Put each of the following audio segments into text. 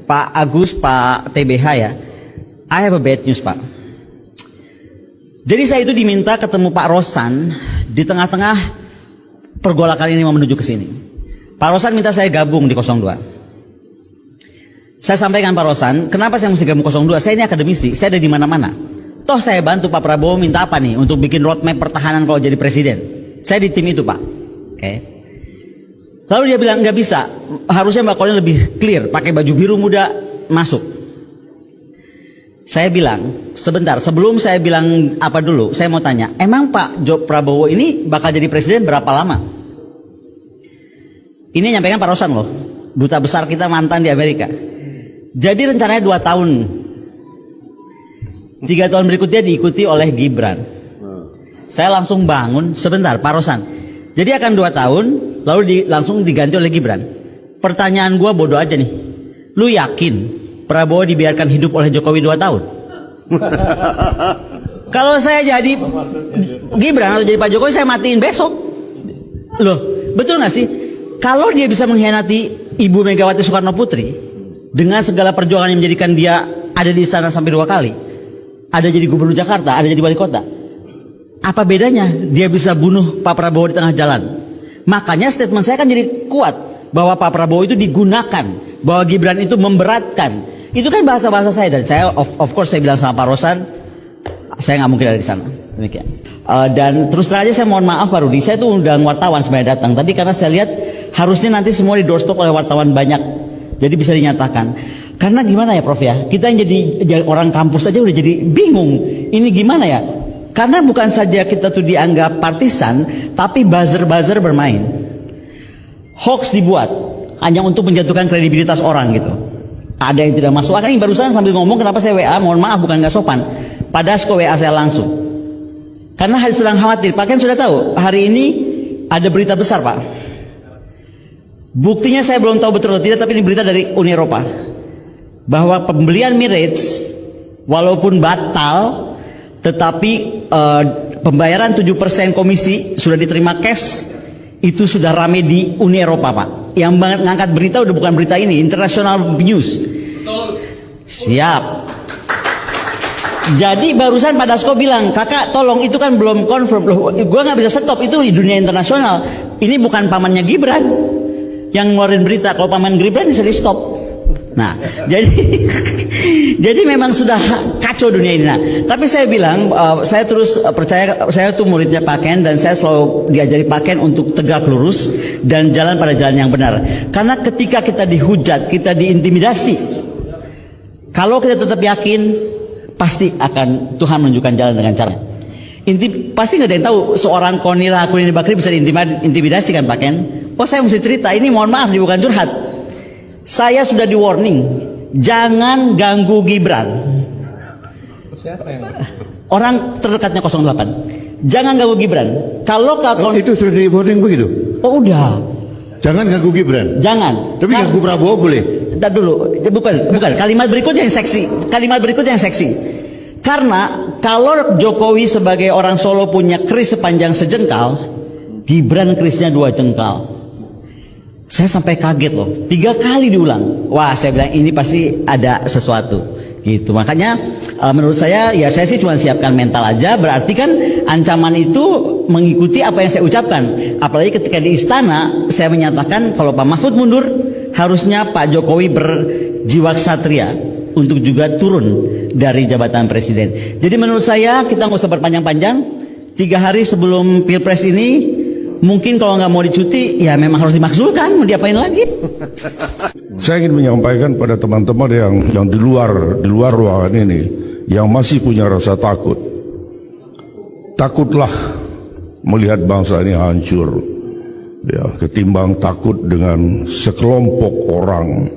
Pak Agus, Pak TBH ya, I have a bad news Pak. Jadi saya itu diminta ketemu Pak Rosan di tengah-tengah pergolakan ini mau menuju ke sini. Pak Rosan minta saya gabung di 02. Saya sampaikan Pak Rosan, kenapa saya mesti gabung 02? Saya ini akademisi, saya ada di mana-mana. Toh saya bantu Pak Prabowo minta apa nih untuk bikin roadmap pertahanan kalau jadi presiden. Saya di tim itu Pak. Oke. Lalu dia bilang nggak bisa, harusnya Mbak Kolin lebih clear, pakai baju biru muda masuk. Saya bilang, sebentar, sebelum saya bilang apa dulu, saya mau tanya, emang Pak Prabowo ini bakal jadi presiden berapa lama? Ini nyampaikan Pak Rosan loh, duta besar kita mantan di Amerika. Jadi rencananya 2 tahun. 3 tahun berikutnya diikuti oleh Gibran. Saya langsung bangun, sebentar Pak Rosan. Jadi akan 2 tahun, lalu langsung diganti oleh Gibran. Pertanyaan gua bodoh aja nih. Lu yakin Prabowo dibiarkan hidup oleh Jokowi 2 tahun? Kalau saya jadi Gibran atau jadi Pak Jokowi, saya matiin besok. Loh, betul gak sih? Kalau dia bisa mengkhianati Ibu Megawati Soekarno Putri dengan segala perjuangan yang menjadikan dia ada di istana sampai 2 kali, ada jadi gubernur Jakarta, ada jadi wali kota, apa bedanya dia bisa bunuh Pak Prabowo di tengah jalan? Makanya statement saya kan jadi kuat bahwa Pak Prabowo itu digunakan, bahwa Gibran itu memberatkan. Itu kan bahasa-bahasa saya, dan saya of course saya bilang sama Pak Rosan, saya nggak mungkin ada di sana. Demikian. Dan terus terang aja saya mohon maaf Pak Rudi, saya tuh undang wartawan sebenarnya datang tadi karena saya lihat harusnya nanti semua di doorstop oleh wartawan banyak, jadi bisa dinyatakan. Karena gimana ya Prof ya, kita yang jadi orang kampus aja udah jadi bingung, ini gimana ya? Karena bukan saja kita tuh dianggap partisan, tapi buzzer-buzzer bermain. Hoax dibuat hanya untuk menjatuhkan kredibilitas orang gitu. Ada yang tidak masuk akal. Ini barusan sambil ngomong kenapa saya WA, mohon maaf bukan nggak sopan. Padahal kok WA saya langsung. Karena sedang khawatir. Pak Ken sudah tahu hari ini ada berita besar Pak. Buktinya saya belum tahu betul atau tidak, tapi ini berita dari Uni Eropa bahwa pembelian Emirates walaupun batal, tetapi pembayaran 7% komisi sudah diterima cash. Itu sudah rame di Uni Eropa Pak. Yang mengangkat berita udah bukan berita ini, international news. Siap. Jadi barusan Pak Dasko bilang, kakak tolong itu kan belum confirm loh. Gue nggak bisa stop, itu di dunia internasional. Ini bukan pamannya Gibran yang ngeluarin berita. Kalau paman Gibran bisa di stop. Nah, jadi memang sudah kacau dunia ini. Nah, tapi saya bilang, saya terus percaya, saya tuh muridnya Pak Ken dan saya selalu diajari Pak Ken untuk tegak lurus dan jalan pada jalan yang benar. Karena ketika kita dihujat, kita diintimidasi, kalau kita tetap yakin, pasti akan Tuhan menunjukkan jalan dengan cara. Pasti nggak ada yang tahu seorang Konira Kunini Bakri bisa diintimidasi kan Pak Ken? Oh saya mesti cerita, ini mohon maaf, ini bukan curhat. Saya sudah di warning, jangan ganggu Gibran. Siapa yang? Orang terdekatnya 08. Jangan ganggu Gibran. Kalau itu sudah di warning begitu? Oh udah. Jangan ganggu Gibran. Jangan. Tapi ganggu Prabowo boleh. Entar dulu. Bukan. Kalimat berikutnya yang seksi. Kalimat berikutnya yang seksi. Karena kalau Jokowi sebagai orang Solo punya kris sepanjang sejengkal, Gibran krisnya 2 jengkal. Saya sampai kaget loh, 3 kali diulang. Wah, saya bilang ini pasti ada sesuatu gitu. Makanya menurut saya ya saya sih cuma siapkan mental aja. Berarti kan ancaman itu mengikuti apa yang saya ucapkan. Apalagi ketika di istana saya menyatakan kalau Pak Mahfud mundur, harusnya Pak Jokowi berjiwa ksatria untuk juga turun dari jabatan presiden. Jadi menurut saya kita nggak usah berpanjang-panjang. 3 hari sebelum Pilpres ini, mungkin kalau nggak mau dicuti, ya memang harus dimakzulkan. Mau diapain lagi? Saya ingin menyampaikan pada teman-teman yang di luar ruangan ini, yang masih punya rasa takut. Takutlah melihat bangsa ini hancur, ya, ketimbang takut dengan sekelompok orang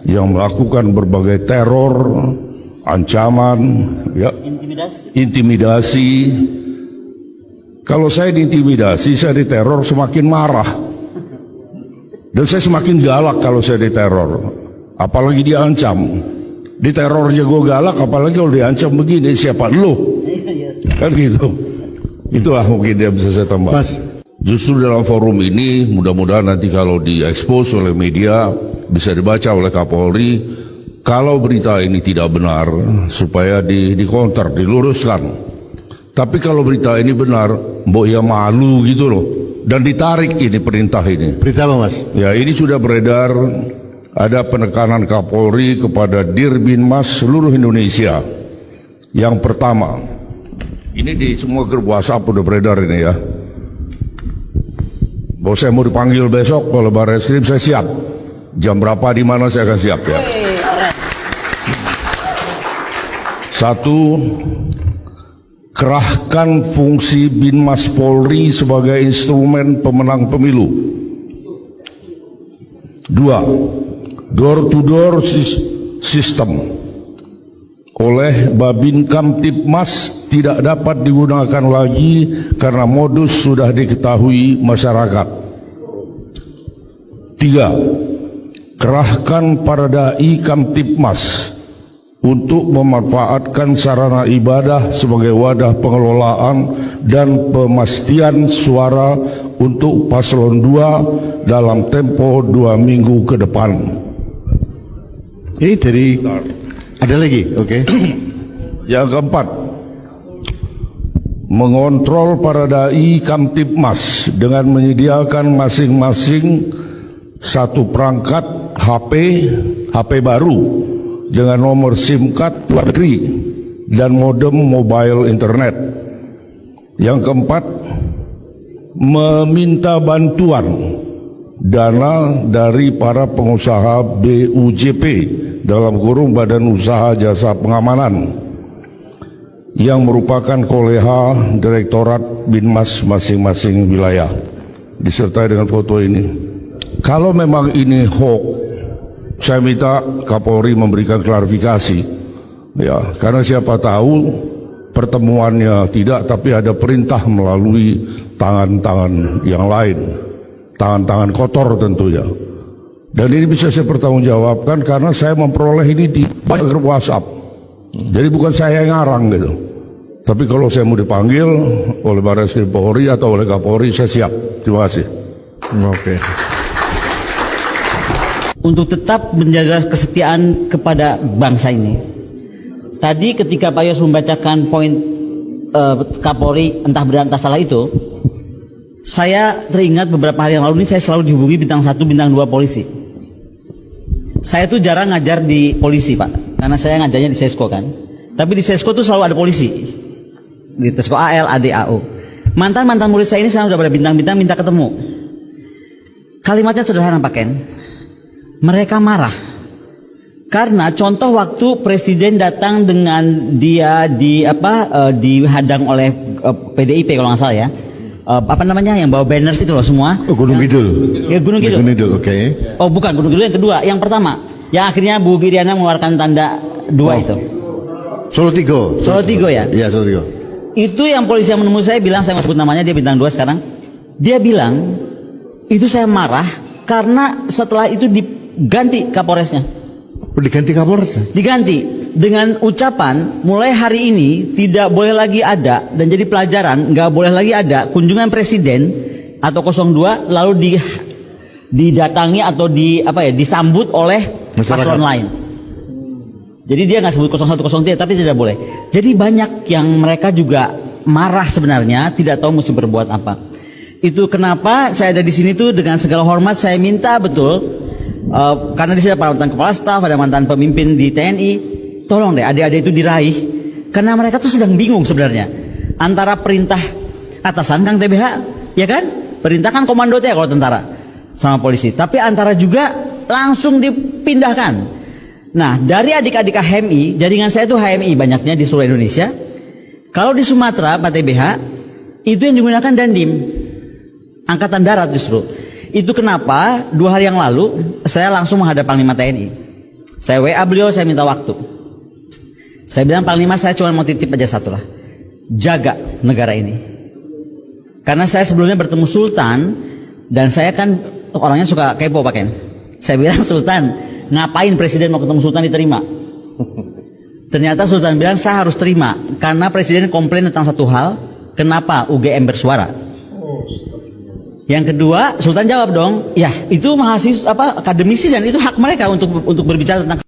yang melakukan berbagai teror, ancaman, ya, intimidasi. Kalau saya diintimidasi, saya diteror, semakin marah. Dan saya semakin galak kalau saya diteror. Apalagi diancam. Diteror aja gue galak, apalagi kalau diancam begini, siapa lu? Kan gitu. Itulah mungkin dia bisa saya tambah. Mas. Justru dalam forum ini, mudah-mudahan nanti kalau diekspos oleh media, bisa dibaca oleh Kapolri, kalau berita ini tidak benar, supaya dikonter, diluruskan. Tapi kalau berita ini benar, mbok ya malu gitu loh. Dan ditarik ini perintah ini. Berita apa, Mas? Ya, ini sudah beredar, ada penekanan Kapolri kepada Dirbinmas seluruh Indonesia. Yang pertama, ini di semua grup WhatsApp udah beredar ini ya. Bahwa saya mau dipanggil besok oleh Barreskrim, saya siap. Jam berapa, di mana, saya akan siap ya. Satu, kerahkan fungsi Binmas Polri sebagai instrumen pemenang pemilu. Dua, door-to-door system oleh Babin Kamtibmas tidak dapat digunakan lagi karena modus sudah diketahui masyarakat. Tiga, kerahkan para dai Kamtibmas untuk memanfaatkan sarana ibadah sebagai wadah pengelolaan dan pemastian suara untuk paslon 2 dalam tempo 2 minggu ke depan. Ini dari ada lagi, oke. Yang keempat, mengontrol para dai Kamtibmas dengan menyediakan masing-masing satu perangkat HP baru dengan nomor SIM card luar negeri dan modem mobile internet. Yang keempat, meminta bantuan dana dari para pengusaha BUJP dalam kurung Badan Usaha Jasa Pengamanan yang merupakan koleha Direktorat Binmas masing-masing wilayah, disertai dengan foto ini. Kalau memang ini hoax, saya minta Kapolri memberikan klarifikasi, ya, karena siapa tahu pertemuannya tidak, tapi ada perintah melalui tangan-tangan yang lain, tangan-tangan kotor tentunya. Dan ini bisa saya pertanggungjawabkan karena saya memperoleh ini di banyak grup WhatsApp. Jadi bukan saya yang ngarang gitu. Tapi kalau saya mau dipanggil oleh Barreskrim Polri atau oleh Kapolri, saya siap. Terima kasih. Oke. Untuk tetap menjaga kesetiaan kepada bangsa ini. Tadi ketika Pak Yos membacakan poin Kapolri entah benar entah salah itu, saya teringat beberapa hari yang lalu ini saya selalu dihubungi bintang 1, bintang 2 polisi. Saya tuh jarang ngajar di polisi, Pak, karena saya ngajarnya di Sesko kan. Tapi di Sesko tuh selalu ada polisi. Di Sesko AL, AD, AO. Mantan murid saya ini sekarang udah pada bintang-bintang minta ketemu. Kalimatnya sederhana, Pak Ken. Mereka marah karena contoh waktu presiden datang dengan dia dihadang oleh PDIP kalau nggak salah ya, apa namanya yang bawa banners itu loh semua. Oh, Gunung Kidul. Ya, Gunung Kidul. Gunung Kidul, oke. Oh, bukan Gunung Kidul, yang kedua, yang pertama, yang akhirnya Bu Giriana mengeluarkan tanda 2 itu. Solo Tigo. Solo Tigo ya. Iya, Solo Tigo. Itu yang polisi yang menemui saya bilang, saya nggak sebut namanya, dia bintang 2 sekarang. Dia bilang itu saya marah karena setelah itu diganti Kapolresnya. Diganti Kapolres? Diganti dengan ucapan mulai hari ini tidak boleh lagi ada, dan jadi pelajaran nggak boleh lagi ada kunjungan presiden atau 02 lalu didatangi atau disambut oleh paslon lain. Jadi dia nggak sebut 01, 03 tapi tidak boleh. Jadi banyak yang mereka juga marah sebenarnya, tidak tahu mesti berbuat apa. Itu kenapa saya ada di sini tuh dengan segala hormat saya minta betul. Karena di sini ada mantan kepala staf, ada mantan pemimpin di TNI, tolong deh adik-adik itu diraih, karena mereka tuh sedang bingung sebenarnya antara perintah atasan Kang TBH, ya kan, perintah kan komando ya kalau tentara sama polisi, tapi antara juga langsung dipindahkan. Nah, dari adik-adik HMI, jaringan saya itu HMI banyaknya di seluruh Indonesia. Kalau di Sumatera Pak TBH itu yang digunakan Dandim, Angkatan Darat justru. Itu kenapa 2 hari yang lalu saya langsung menghadap Panglima TNI. Saya WA beliau, saya minta waktu. Saya bilang, Panglima, saya cuma mau titip aja satu lah. Jaga negara ini. Karena saya sebelumnya bertemu Sultan, dan saya kan orangnya suka kepo Pak Ken. Saya bilang, Sultan, ngapain presiden mau ketemu Sultan diterima? Ternyata Sultan bilang, saya harus terima karena presiden komplain tentang satu hal, kenapa UGM bersuara. Yang kedua, Sultan jawab dong, ya itu mahasiswa akademisi dan itu hak mereka untuk berbicara tentang